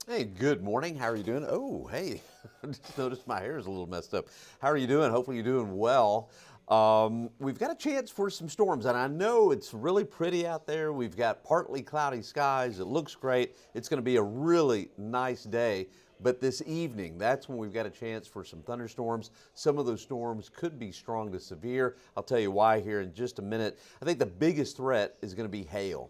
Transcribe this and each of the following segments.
Hey, good morning. How are you doing? Oh, hey, I just noticed my hair is a little messed up. How are you doing? Hopefully you're doing well. We've got a chance for some storms, and I know it's really pretty out there. We've got partly cloudy skies. It looks great. It's going to be a really nice day. But this evening, that's when we've got a chance for some thunderstorms. Some of those storms could be strong to severe. I'll tell you why here in just a minute. I think the biggest threat is going to be hail.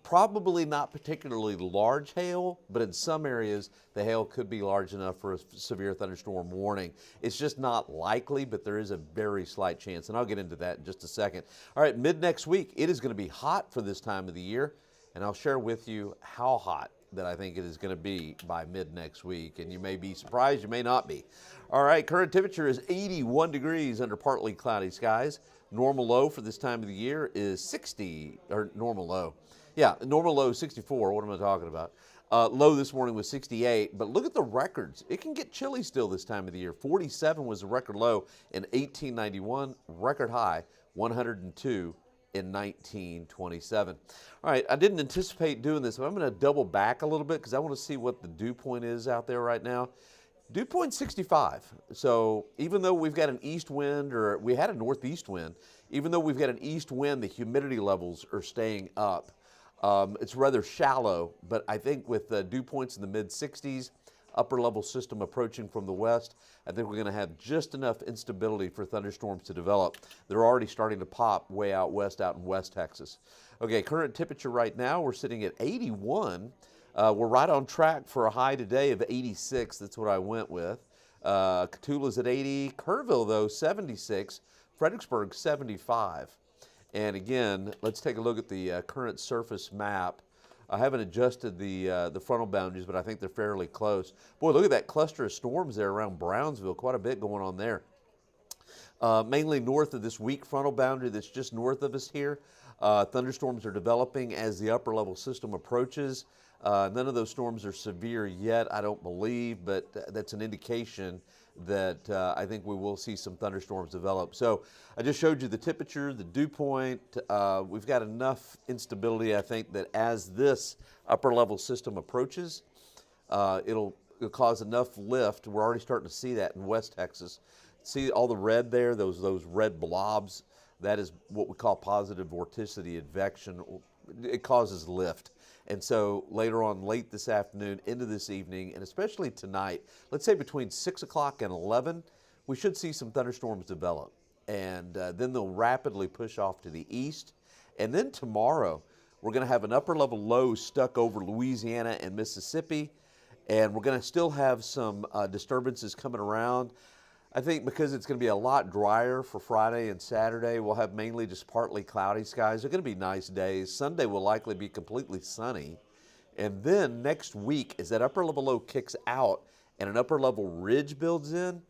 Probably not particularly large hail, but in some areas the hail could be large enough for a severe thunderstorm warning. It's just not likely, but there is a very slight chance, and I'll get into that in just a second. All right, mid next week, it is going to be hot for this time of the year, and I'll share with you how hot that I think it is going to be by mid next week, and you may be surprised, you may not be. All right, current temperature is 81 degrees under partly cloudy skies. Normal low for this time of the year is 60, or normal low. Yeah, normal low is 64. What am I talking about? Low this morning was 68, but look at the records. It can get chilly still this time of the year. 47 was the record low in 1891, record high 102 in 1927. All right, I didn't anticipate doing this, but I'm going to double back a little bit because I want to see what the dew point is out there right now. Dew point 65. So even though we've got an east wind, or we had a northeast wind, even though we've got an east wind, the humidity levels are staying up. It's rather shallow, but I think with dew points in the mid 60s, upper level system approaching from the west, I think we're going to have just enough instability for thunderstorms to develop. They're already starting to pop way out west, out in West Texas. Okay, current temperature right now, we're sitting at 81. We're right on track for a high today of 86. That's what I went with. Catula's at 80. Kerrville, though, 76. Fredericksburg, 75. And again, let's take a look at the current surface map. I haven't adjusted the frontal boundaries, but I think they're fairly close. Boy, look at that cluster of storms there around Brownsville. Quite a bit going on there. Mainly north of this weak frontal boundary that's just north of us here. Thunderstorms are developing as the upper level system approaches. None of those storms are severe yet, I don't believe, but that's an indication that I think we will see some thunderstorms develop. So I just showed you the temperature, the dew point. We've got enough instability, I think, that as this upper level system approaches, it'll cause enough lift. We're already starting to see that in West Texas. See all the red there, those red blobs? That is what we call positive vorticity advection. It causes lift. And so later on, late this afternoon, into this evening, and especially tonight, let's say between 6 o'clock and 11, we should see some thunderstorms develop. And then they'll rapidly push off to the east. And then tomorrow, we're going to have an upper level low stuck over Louisiana and Mississippi. And we're going to still have some disturbances coming around. I think because it's going to be a lot drier for Friday and Saturday, we'll have mainly just partly cloudy skies. They're going to be nice days. Sunday will likely be completely sunny. And then next week, as that upper level low kicks out and an upper level ridge builds in,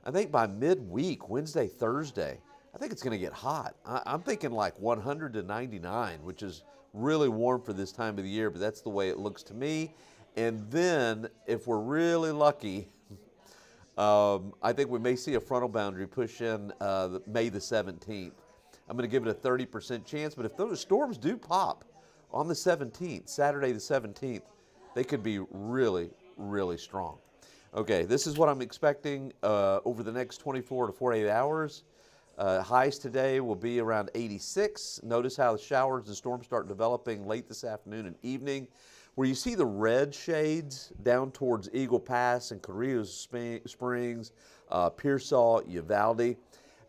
I think by midweek, Wednesday, Thursday, I think it's going to get hot. I'm thinking like 100 to 99, which is really warm for this time of the year, but that's the way it looks to me. And then if we're really lucky, I think we may see a frontal boundary push in May the 17th. I'm going to give it a 30% chance, but if those storms do pop on the 17th, Saturday the 17th, they could be really, really strong. Okay, this is what I'm expecting over the next 24 to 48 hours. Highs today will be around 86. Notice how the showers and storms start developing late this afternoon and evening. Where you see the red shades down towards Eagle Pass and Carrillo Springs, Pearsall, Uvalde,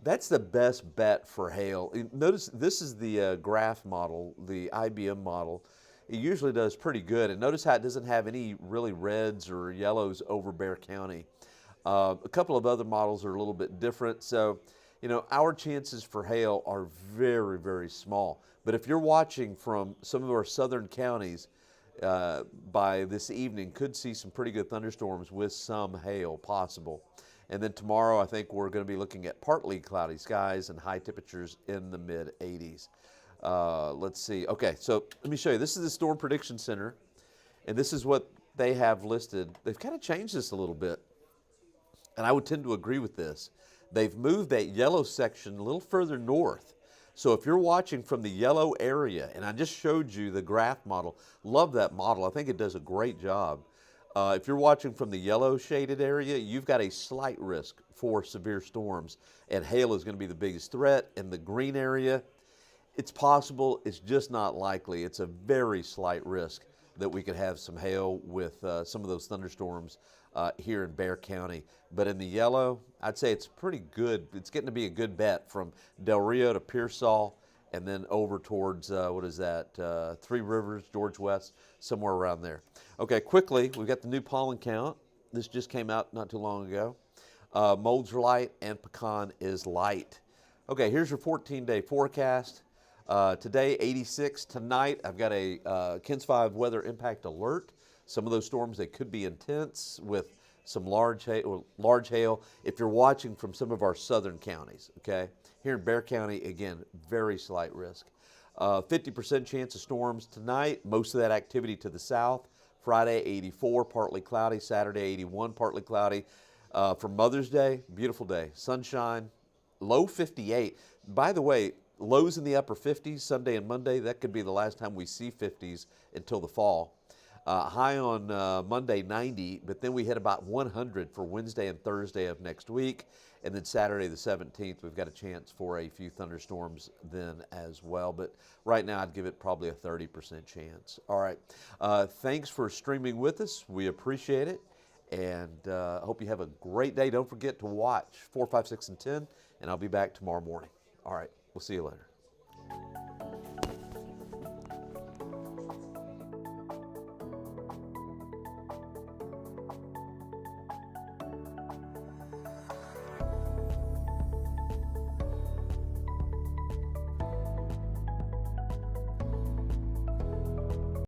that's the best bet for hail. Notice this is the graph model, the IBM model. It usually does pretty good. And notice how it doesn't have any really reds or yellows over Bexar County. A couple of other models are a little bit different. So, you know, our chances for hail are very, very small. But if you're watching from some of our southern counties, by this evening, could see some pretty good thunderstorms with some hail possible. And then tomorrow, I think we're going to be looking at partly cloudy skies and high temperatures in the mid 80s. Let's see. Okay, so let me show you. This is the Storm Prediction Center, and this is what they have listed. They've kind of changed this a little bit, and I would tend to agree with this. They've moved that yellow section a little further north. So if you're watching from the yellow area, and I just showed you the graph model, love that model. I think it does a great job. If you're watching from the yellow shaded area, you've got a slight risk for severe storms, and hail is going to be the biggest threat. In the green area, it's possible, it's just not likely. It's a very slight risk that we could have some hail with some of those thunderstorms here in Bexar County. But in the yellow, I'd say it's pretty good. It's getting to be a good bet from Del Rio to Pearsall, and then over towards, what is that, Three Rivers, George West, somewhere around there. Okay, quickly, we've got the new pollen count. This just came out not too long ago. Molds are light and pecan is light. Okay, here's your 14-day forecast. Today, 86. Tonight, I've got a KINS 5 weather impact alert. Some of those storms, they could be intense with some large hail. If you're watching from some of our southern counties, okay? Here in Bexar County, again, very slight risk. 50% chance of storms tonight. Most of that activity to the south. Friday, 84, partly cloudy. Saturday, 81, partly cloudy. For Mother's Day, beautiful day. Sunshine, low 58. By the way, lows in the upper 50s Sunday and Monday. That could be the last time we see 50s until the fall. High on Monday, 90, but then we hit about 100 for Wednesday and Thursday of next week. And then Saturday the 17th, we've got a chance for a few thunderstorms then as well. But right now, I'd give it probably a 30% chance. All right. Thanks for streaming with us. We appreciate it. And hope you have a great day. Don't forget to watch 4, 5, 6, and 10. And I'll be back tomorrow morning. All right. We'll see you later.